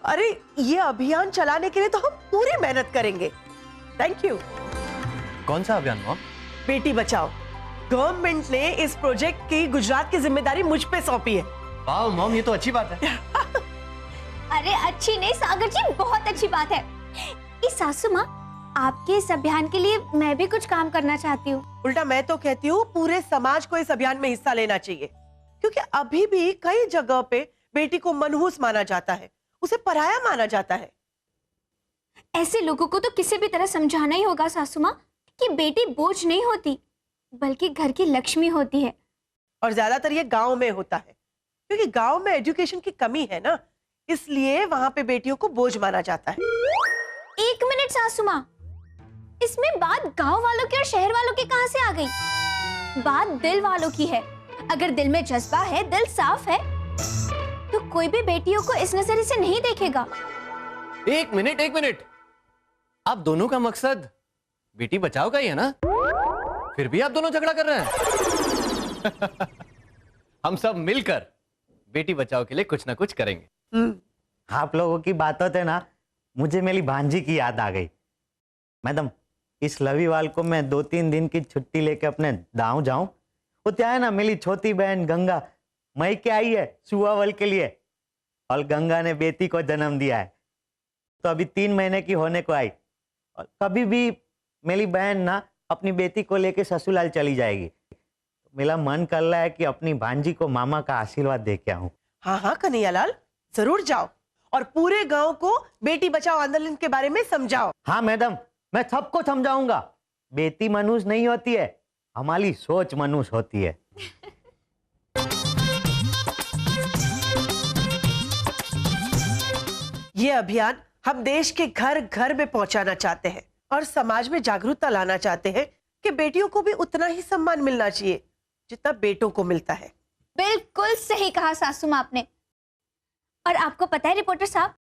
अरे ये अभियान चलाने के लिए तो हम पूरी मेहनत करेंगे। Thank you. कौन सा अभियान मॉम? बेटी बचाओ। गवर्नमेंट ने इस प्रोजेक्ट की गुजरात की जिम्मेदारी मुझ पे सौंपी है। वाह मॉम, ये तो अच्छी बात है। अरे अच्छी नहीं सागर जी, बहुत अच्छी बात है। इस सासू माँ, आपके इस अभियान के लिए मैं भी कुछ काम करना चाहती हूँ। उल्टा मैं तो कहती हूँ पूरे समाज को इस अभियान में हिस्सा लेना चाहिए, क्योंकि अभी भी कई जगह पे बेटी को मनहूस माना जाता है, उसे पराया माना जाता है। ऐसे लोगों को तो किसी भी तरह समझाना ही होगा सासू माँ कि बेटी बोझ नहीं होती, बल्कि घर की लक्ष्मी होती है। और ज्यादातर ये गांव में होता है, क्योंकि गांव में एजुकेशन की कमी है ना, इसलिए वहां पे बेटियों को बोझ माना जाता है। एक मिनट सासू माँ, इसमें बात गांव वालों की और शहर वालों की कहां से आ गई? बात दिल वालों की है। अगर दिल में जज्बा है, दिल साफ है, तो कोई भी बेटियों को इस नजरिए से नहीं देखेगा। एक मिनट, आप दोनों का मकसद बेटी बचाओ का ही है ना? फिर भी आप दोनों झगड़ा कर रहे हैं। हम सब मिलकर बेटी बचाओ के लिए कुछ ना कुछ करेंगे। आप लोगों की बातों से ना मुझे मेरी भांजी की याद आ गई। मैडम, इस रविवार को मैं 2-3 दिन की छुट्टी लेके अपने गाँव जाऊं। वो क्या है ना, मेरी छोटी बहन गंगा मई के आई है सुहावल के लिए, और गंगा ने बेटी को जन्म दिया है, तो अभी 3 महीने की होने को आई। और कभी भी मेरी बहन ना अपनी बेटी को लेके ससुराल चली जाएगी। मेरा मन कर रहा है कि अपनी भांजी को मामा का आशीर्वाद दे के आऊं। हाँ हाँ कन्हैयालाल, जरूर जाओ और पूरे गांव को बेटी बचाओ आंदोलन के बारे में समझाओ। हाँ मैडम, मैं सबको समझाऊंगा। बेटी मनुष्य नहीं होती है, हमारी सोच मनुष्य होती है। ये अभियान हम देश के घर घर में पहुंचाना चाहते हैं और समाज में जागरूकता लाना चाहते हैं कि बेटियों को भी उतना ही सम्मान मिलना चाहिए जितना बेटों को मिलता है। बिल्कुल सही कहा सासू माँ आपने। और आपको पता है रिपोर्टर साहब,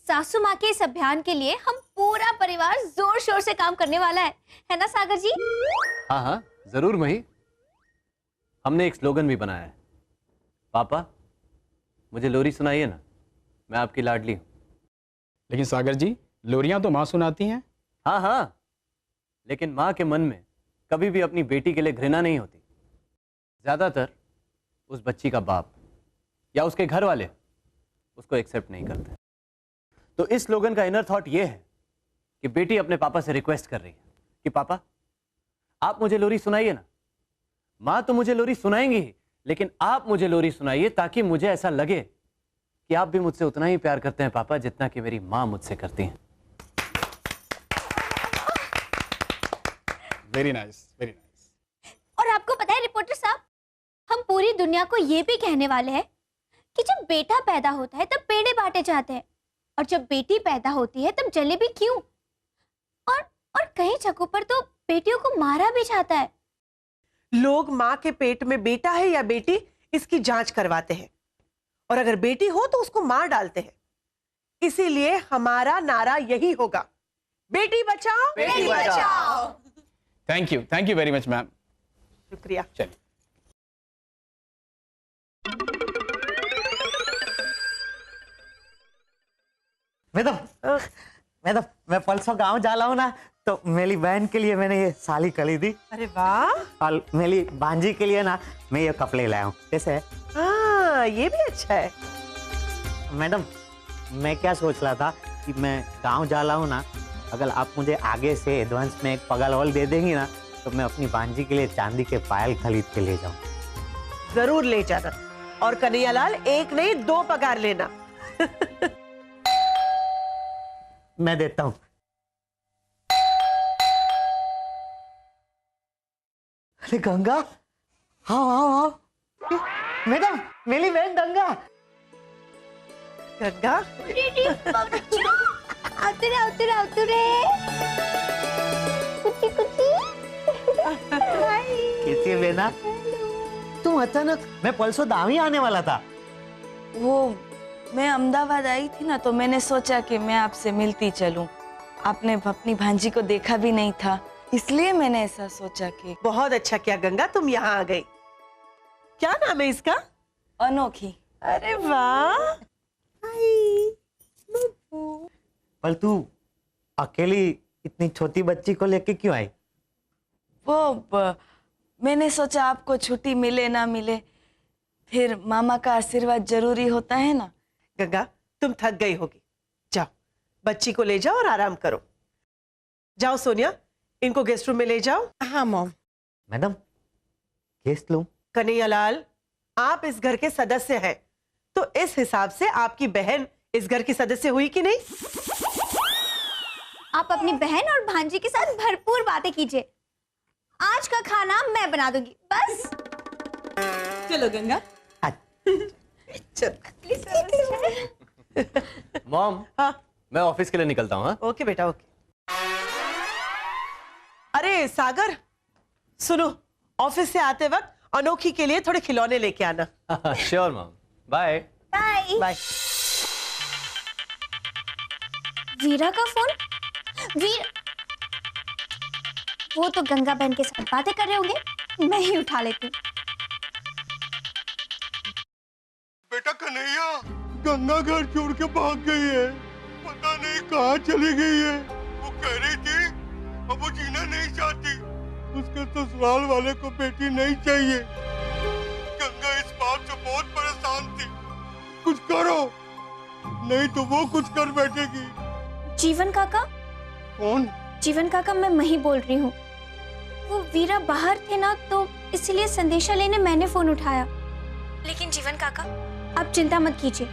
सासू माँ के इस अभियान के लिए हम पूरा परिवार जोर शोर से काम करने वाला है ना सागर जी? हाँ हाँ जरूर मही। हमने एक स्लोगन भी बनाया है, पापा मुझे लोरी सुनाइए ना, मैं आपकी लाडली हूँ। लेकिन सागर जी, लोरियां तो माँ सुनाती हैं। हाँ हाँ, लेकिन माँ के मन में कभी भी अपनी बेटी के लिए घृणा नहीं होती। ज्यादातर उस बच्ची का बाप या उसके घर वाले उसको एक्सेप्ट नहीं करते। तो इस स्लोगन का इनर थॉट ये है कि बेटी अपने पापा से रिक्वेस्ट कर रही है कि पापा आप मुझे लोरी सुनाइए ना। माँ तो मुझे लोरी सुनाएंगी ही, लेकिन आप मुझे लोरी सुनाइए ताकि मुझे ऐसा लगे कि आप भी मुझसे उतना ही प्यार करते हैं पापा जितना कि मेरी माँ मुझसे करती हैं। Very nice, very nice. और आपको पता है रिपोर्टर साहब, हम पूरी दुनिया को ये भी कहने वाले हैं कि जब बेटा पैदा होता है तब पेड़े बांटे जाते हैं, और जब बेटी पैदा होती है तब जलेबी क्यों? और कई जगहों पर तो बेटियों को मारा भी जाता है। लोग माँ के पेट में बेटा है या बेटी इसकी जांच करवाते हैं, और अगर बेटी हो तो उसको मार डालते हैं। इसीलिए हमारा नारा यही होगा, Beti Bachao Beti Bachao. Thank you very much ma'am. शुक्रिया। चलिए। मैडम, मैं परसों गांव जा रहा हूँ ना, तो मेरी बहन के लिए मैंने ये साड़ी खरीदी। अरे वाह। और मेरी भांजी के लिए ना मैं ये कपड़े लाया हूँ। कैसे है? हाँ ये भी अच्छा है। मैडम, मैं क्या सोच रहा था कि मैं गांव जा रहा हूँ ना, अगर आप मुझे आगे से एडवांस में एक पगार और दे देंगी ना, तो मैं अपनी भांजी के लिए चांदी के पायल खरीद के ले जाऊँ। जरूर ले जाना, और कन्हैयालाल एक नहीं 2 पगार लेना। मैं देता हूँ। अरे गंगा, हाँ मैडम, मेरी बहन गंगा। गंगा आते रे। कुची कैसी है बेना? तुम अचानक, मैं परसों दावी आने वाला था। वो मैं अहमदाबाद आई थी ना, तो मैंने सोचा कि मैं आपसे मिलती चलूं। आपने अपनी भांजी को देखा भी नहीं था, इसलिए मैंने ऐसा सोचा कि। बहुत अच्छा किया गंगा, तुम यहाँ आ गई। क्या नाम है इसका? अनोखी। अरे वाह। हाय। पर तू अकेली इतनी छोटी बच्ची को लेके क्यों आई? मैंने सोचा आपको छुट्टी मिले ना मिले, फिर मामा का आशीर्वाद जरूरी होता है ना। गंगा, तुम थक गई होगी, जाओ बच्ची को ले जाओ और आराम करो। जाओ सोनिया, इनको गेस्ट रूम में ले जाओ। हाँ मॉम। मैडम, गेस्ट लूं? कन्हैयालाल, आप इस घर के सदस्य हैं, तो इस हिसाब से आपकी बहन इस घर की सदस्य हुई कि नहीं? आप अपनी बहन और भांजी के साथ भरपूर बातें कीजिए। आज का खाना मैं बना दूंगी, बस। चलो गंगा। मॉम, हाँ मैं ऑफिस के लिए निकलता हूँ। हाँ? ओके बेटा, ओके। अरे सागर, सुनो, ऑफिस से आते वक्त अनोखी के लिए थोड़े खिलौने लेके आना। Sure mom, bye. Bye. Bye. Veera का फोन? वो तो गंगा बहन के साथ बातें कर रहे होंगे, मैं ही उठा लेती हूँ। बेटा कन्हैया, गंगा घर छोड़ के भाग गई है, पता नहीं कहाँ चली गई है। वो कह रही थी अब वो जीना नहीं चाहती, उसके ससुराल वाले को बेटी नहीं चाहिए। गंगा इस बात से बहुत परेशान थी, कुछ करो नहीं तो वो कुछ कर बैठेगी। जीवन काका? कौन? जीवन काका, मैं मही बोल रही हूँ। वो वीरा बाहर थे ना, तो इसलिए संदेशा लेने मैंने फोन उठाया। लेकिन जीवन काका, आप चिंता मत कीजिए,